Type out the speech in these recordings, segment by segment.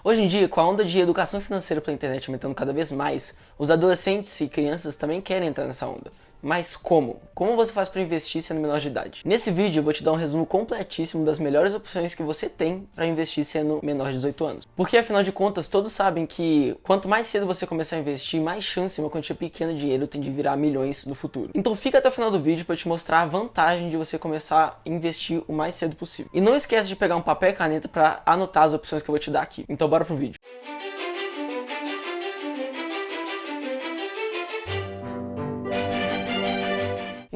Hoje em dia, com a onda de educação financeira pela internet aumentando cada vez mais, os adolescentes e crianças também querem entrar nessa onda. Mas como? Como você faz para investir sendo menor de idade? Nesse vídeo eu vou te dar um resumo completíssimo das melhores opções que você tem para investir sendo menor de 18 anos. Porque afinal de contas, todos sabem que quanto mais cedo você começar a investir, mais chance uma quantia pequena de dinheiro tem de virar milhões no futuro. Então fica até o final do vídeo para eu te mostrar a vantagem de você começar a investir o mais cedo possível. E não esquece de pegar um papel e caneta para anotar as opções que eu vou te dar aqui. Então bora pro vídeo.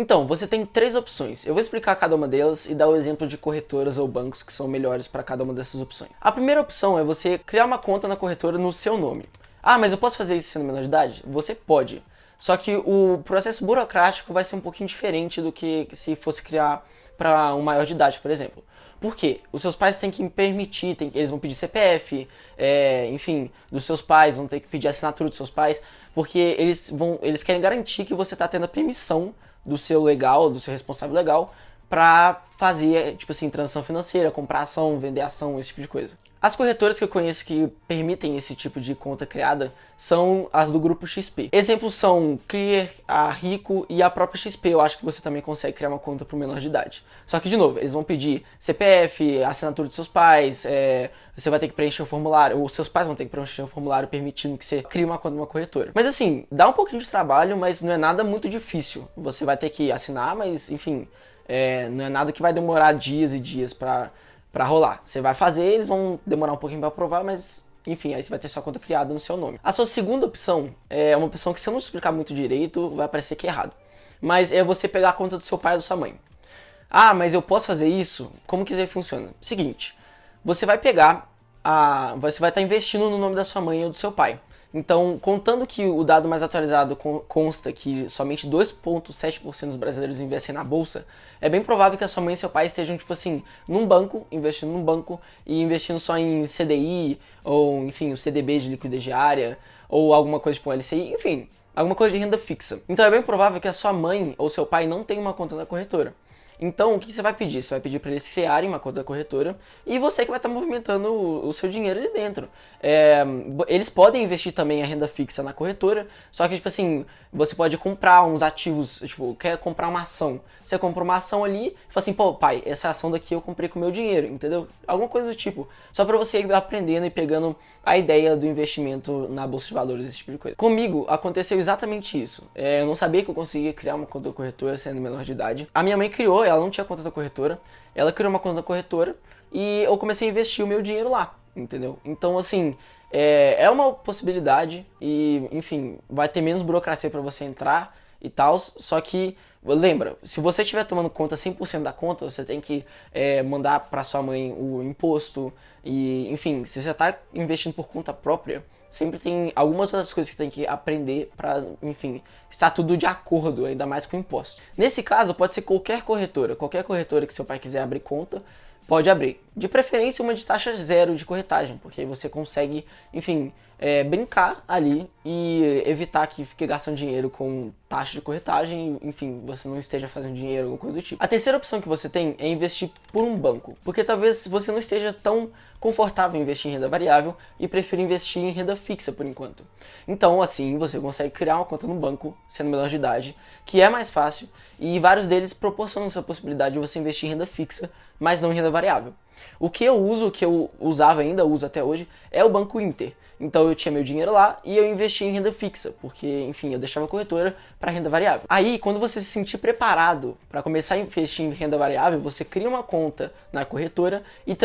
Então, você tem três opções. Eu vou explicar cada uma delas e dar o exemplo de corretoras ou bancos que são melhores para cada uma dessas opções. A primeira opção é você criar uma conta na corretora no seu nome. Ah, mas eu posso fazer isso sendo menor de idade? Você pode. Só que o processo burocrático vai ser um pouquinho diferente do que se fosse criar para um maior de idade, por exemplo. Por quê? Os seus pais têm que permitir, eles vão pedir CPF, enfim, dos seus pais, vão ter que pedir a assinatura dos seus pais, porque eles querem garantir que você está tendo a permissão do seu legal, do seu responsável legal, para fazer, tipo assim, transação financeira, comprar ação, vender ação, esse tipo de coisa. As corretoras que eu conheço que permitem esse tipo de conta criada são as do grupo XP. Exemplos são Clear, a Rico e a própria XP. Eu acho que você também consegue criar uma conta para o menor de idade. Só que, de novo, eles vão pedir CPF, assinatura de seus pais, você vai ter que preencher o formulário, ou seus pais vão ter que preencher o formulário permitindo que você crie uma conta numa corretora. Mas assim, dá um pouquinho de trabalho, mas não é nada muito difícil. Você vai ter que assinar, mas enfim, não é nada que vai demorar dias e dias para rolar. Você vai fazer, eles vão demorar um pouquinho para aprovar, mas enfim, aí você vai ter sua conta criada no seu nome. A sua segunda opção é uma opção que, se eu não explicar muito direito, vai parecer que é errado. Mas é você pegar a conta do seu pai ou da sua mãe. Ah, mas eu posso fazer isso? Como que isso aí funciona? Seguinte, você vai pegar, você vai estar investindo no nome da sua mãe ou do seu pai. Então, contando que o dado mais atualizado consta que somente 2,7% dos brasileiros investem na bolsa, é bem provável que a sua mãe e seu pai estejam, tipo assim, num banco, investindo num banco e investindo só em CDI, ou, enfim, o CDB de liquidez diária, ou alguma coisa tipo um LCI, enfim, alguma coisa de renda fixa. Então, é bem provável que a sua mãe ou seu pai não tenham uma conta na corretora. Então, o que você vai pedir? Você vai pedir para eles criarem uma conta da corretora e você que vai estar movimentando o seu dinheiro ali dentro. Eles podem investir também a renda fixa na corretora, só que, tipo assim, você pode comprar uns ativos, tipo, quer comprar uma ação. Você compra uma ação ali e fala assim, pô, pai, essa ação daqui eu comprei com o meu dinheiro, entendeu? Alguma coisa do tipo. Só para você ir aprendendo e pegando a ideia do investimento na bolsa de valores, esse tipo de coisa. Comigo aconteceu exatamente isso. Eu não sabia que eu conseguia criar uma conta da corretora sendo menor de idade. A minha mãe criou, ela não tinha conta da corretora, ela criou uma conta da corretora e eu comecei a investir o meu dinheiro lá, entendeu? Então, assim, é uma possibilidade e, enfim, vai ter menos burocracia para você entrar e tal, só que, lembra, se você estiver tomando conta 100% da conta, você tem que mandar para sua mãe o imposto e, enfim, se você está investindo por conta própria, sempre tem algumas outras coisas que tem que aprender para, enfim, estar tudo de acordo, ainda mais com o imposto. Nesse caso, pode ser qualquer corretora que seu pai quiser abrir conta, pode abrir. De preferência, uma de taxa zero de corretagem, porque aí você consegue, enfim, brincar ali e evitar que fique gastando dinheiro com taxa de corretagem, enfim, você não esteja fazendo dinheiro, alguma coisa do tipo. A terceira opção que você tem é investir por um banco, porque talvez você não esteja tão confortável em investir em renda variável e prefira investir em renda fixa por enquanto. Então, assim, você consegue criar uma conta no banco, sendo menor de idade, que é mais fácil, e vários deles proporcionam essa possibilidade de você investir em renda fixa, mas não em renda variável. O que eu uso, o que eu usava ainda, uso até hoje, é o Banco Inter. Então eu tinha meu dinheiro lá e eu investia em renda fixa, porque, enfim, eu deixava a corretora para renda variável. Aí, quando você se sentir preparado para começar a investir em renda variável, você cria uma conta na corretora e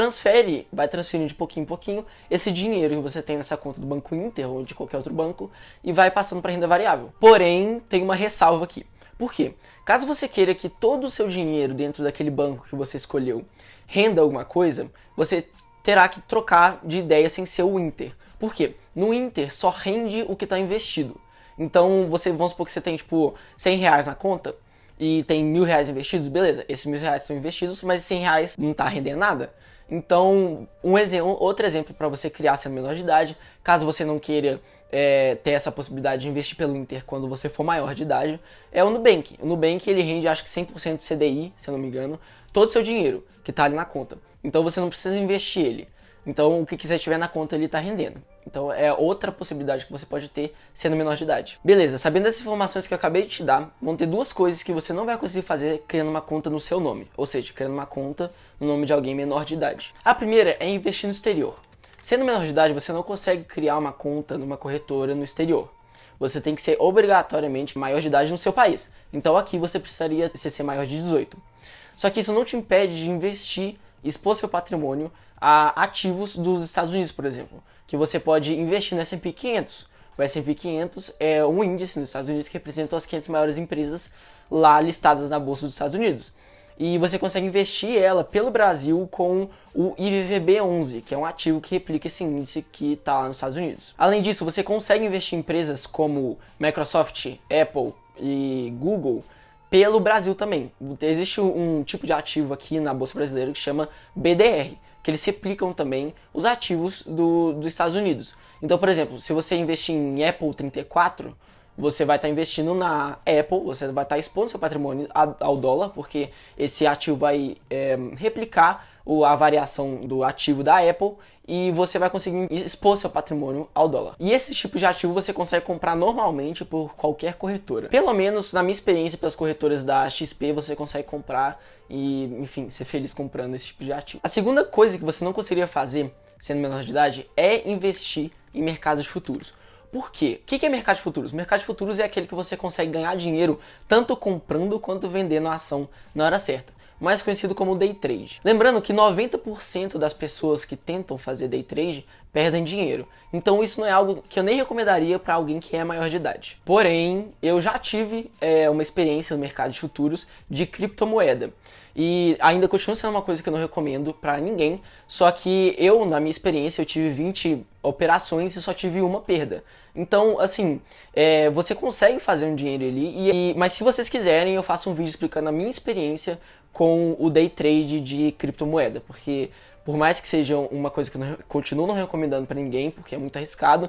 vai transferindo de pouquinho em pouquinho esse dinheiro que você tem nessa conta do Banco Inter ou de qualquer outro banco e vai passando para renda variável. Porém, tem uma ressalva aqui. Por quê? Caso você queira que todo o seu dinheiro dentro daquele banco que você escolheu renda alguma coisa, você terá que trocar de ideia sem ser o Inter. Por quê? No Inter só rende o que está investido. Então, vamos supor que você tem, tipo, R$100 na conta e tem R$1.000 investidos, beleza, esses R$1.000 estão investidos, mas R$100 não está rendendo nada. Então, outro exemplo para você criar sendo menor de idade, caso você não queira ter essa possibilidade de investir pelo Inter quando você for maior de idade, é o Nubank. O Nubank, ele rende, acho que 100% de CDI, se eu não me engano, todo o seu dinheiro que está ali na conta. Então, você não precisa investir ele. Então, o que você tiver na conta ali tá rendendo. Então, é outra possibilidade que você pode ter sendo menor de idade. Beleza, sabendo dessas informações que eu acabei de te dar, vão ter duas coisas que você não vai conseguir fazer criando uma conta no seu nome. Ou seja, criando uma conta no nome de alguém menor de idade. A primeira é investir no exterior. Sendo menor de idade, você não consegue criar uma conta numa corretora no exterior. Você tem que ser obrigatoriamente maior de idade no seu país. Então, aqui você precisaria ser maior de 18. Só que isso não te impede de investir, expor seu patrimônio a ativos dos Estados Unidos, por exemplo, que você pode investir no S&P 500. O S&P 500 é um índice nos Estados Unidos que representa as 500 maiores empresas lá listadas na Bolsa dos Estados Unidos. E você consegue investir ela pelo Brasil com o IVVB11, que é um ativo que replica esse índice que está lá nos Estados Unidos. Além disso, você consegue investir em empresas como Microsoft, Apple e Google pelo Brasil também. Existe um tipo de ativo aqui na Bolsa Brasileira que chama BDR, que eles replicam também os ativos dos Estados Unidos. Então, por exemplo, se você investir em Apple 34, você vai estar investindo na Apple, você vai estar expondo seu patrimônio ao dólar, porque esse ativo vai replicar a variação do ativo da Apple e você vai conseguir expor seu patrimônio ao dólar. E esse tipo de ativo você consegue comprar normalmente por qualquer corretora. Pelo menos na minha experiência pelas corretoras da XP, você consegue comprar e, enfim, ser feliz comprando esse tipo de ativo. A segunda coisa que você não conseguiria fazer, sendo menor de idade, é investir em mercados de futuros. Por quê? O que é mercado de futuros? Mercado de futuros é aquele que você consegue ganhar dinheiro tanto comprando quanto vendendo a ação na hora certa, mais conhecido como day trade. Lembrando que 90% das pessoas que tentam fazer day trade perdem dinheiro. Então isso não é algo que eu nem recomendaria para alguém que é maior de idade. Porém, eu já tive uma experiência no mercado de futuros de criptomoeda. E ainda continua sendo uma coisa que eu não recomendo para ninguém, só que eu, na minha experiência, eu tive 20 operações e só tive uma perda. Então, assim, você consegue fazer um dinheiro ali, mas se vocês quiserem, eu faço um vídeo explicando a minha experiência com o day trade de criptomoeda, porque por mais que seja uma coisa que eu continuo não recomendando para ninguém, porque é muito arriscado,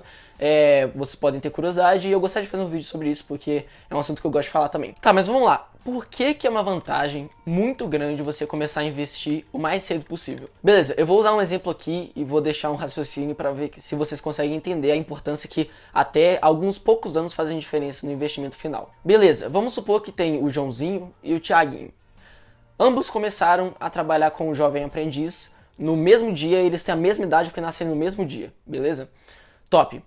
vocês podem ter curiosidade e eu gostaria de fazer um vídeo sobre isso, porque é um assunto que eu gosto de falar também. Tá, mas vamos lá. Por que é uma vantagem muito grande você começar a investir o mais cedo possível? Beleza, eu vou usar um exemplo aqui e vou deixar um raciocínio para ver se vocês conseguem entender a importância que até alguns poucos anos fazem diferença no investimento final. Beleza, vamos supor que tem o Joãozinho e o Thiaguinho. Ambos começaram a trabalhar com o jovem aprendiz no mesmo dia, eles têm a mesma idade porque nasceram no mesmo dia, beleza? Top.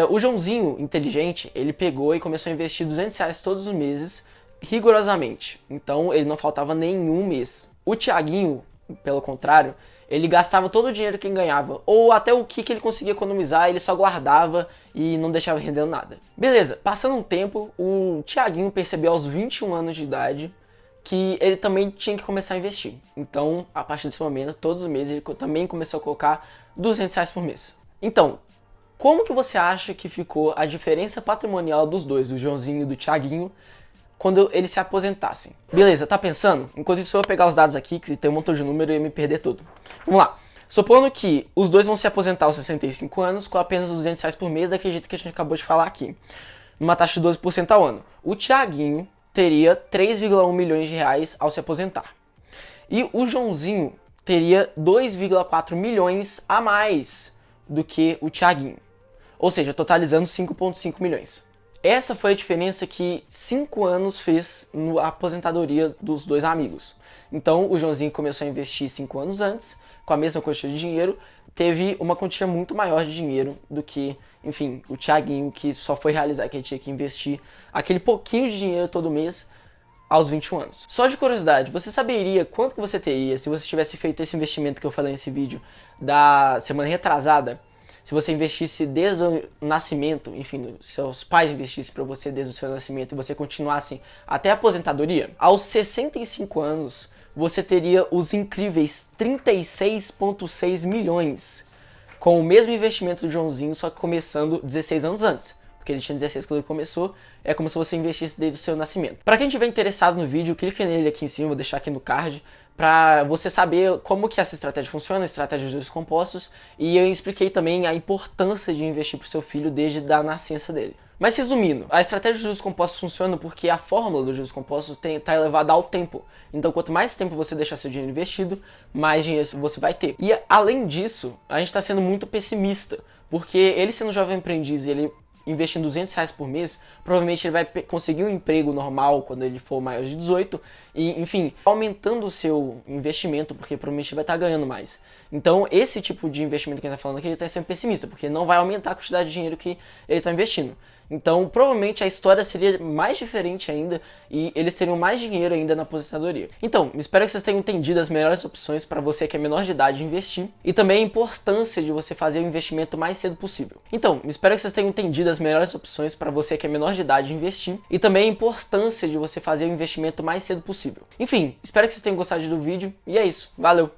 O Joãozinho, inteligente, ele pegou e começou a investir R$200 todos os meses, rigorosamente. Então, ele não faltava nenhum mês. O Thiaguinho, pelo contrário, ele gastava todo o dinheiro que ele ganhava, ou até o que ele conseguia economizar, ele só guardava e não deixava rendendo nada. Beleza, passando um tempo, o Thiaguinho percebeu aos 21 anos de idade que ele também tinha que começar a investir. Então, a partir desse momento, todos os meses, ele também começou a colocar R$200 por mês. Então, como que você acha que ficou a diferença patrimonial dos dois, do Joãozinho e do Thiaguinho, quando eles se aposentassem? Beleza, tá pensando? Enquanto isso eu vou pegar os dados aqui, que tem um montão de número e eu ia me perder todo. Vamos lá. Supondo que os dois vão se aposentar aos 65 anos com apenas R$200 por mês, daquele jeito que a gente acabou de falar aqui, numa taxa de 12% ao ano. O Thiaguinho teria 3,1 milhões de reais ao se aposentar. E o Joãozinho teria 2,4 milhões a mais do que o Thiaguinho. Ou seja, totalizando 5,5 milhões. Essa foi a diferença que 5 anos fez na aposentadoria dos dois amigos. Então, o Joãozinho começou a investir 5 anos antes, com a mesma quantia de dinheiro, teve uma quantia muito maior de dinheiro do que, enfim, o Thiaguinho, que só foi realizar que ele tinha que investir aquele pouquinho de dinheiro todo mês aos 21 anos. Só de curiosidade, você saberia quanto que você teria se você tivesse feito esse investimento que eu falei nesse vídeo da semana retrasada? Se você investisse desde o nascimento, enfim, seus pais investissem para você desde o seu nascimento e você continuasse até a aposentadoria, aos 65 anos, você teria os incríveis 36,6 milhões, com o mesmo investimento do Joãozinho, só que começando 16 anos antes. Porque ele tinha 16 quando ele começou, é como se você investisse desde o seu nascimento. Para quem estiver interessado no vídeo, clique nele aqui em cima, vou deixar aqui no card, para você saber como que essa estratégia funciona, a estratégia dos juros compostos, e eu expliquei também a importância de investir para o seu filho desde a nascença dele. Mas resumindo, a estratégia de juros compostos funciona porque a fórmula dos juros compostos está elevada ao tempo. Então, quanto mais tempo você deixar seu dinheiro investido, mais dinheiro você vai ter. E, além disso, a gente está sendo muito pessimista, porque ele sendo jovem aprendiz e ele investindo R$200 por mês, provavelmente ele vai conseguir um emprego normal quando ele for maior de 18 e, enfim, aumentando o seu investimento, porque provavelmente ele vai estar ganhando mais. Então, esse tipo de investimento que ele está falando aqui, ele está sendo pessimista, porque não vai aumentar a quantidade de dinheiro que ele está investindo. Então, provavelmente a história seria mais diferente ainda e eles teriam mais dinheiro ainda na aposentadoria. Então, espero que vocês tenham entendido as melhores opções para você que é menor de idade investir e também a importância de você fazer o investimento o mais cedo possível. Então, espero que vocês tenham entendido as melhores opções para você que é menor de idade investir e também a importância de você fazer o investimento o mais cedo possível. Enfim, espero que vocês tenham gostado do vídeo e é isso. Valeu!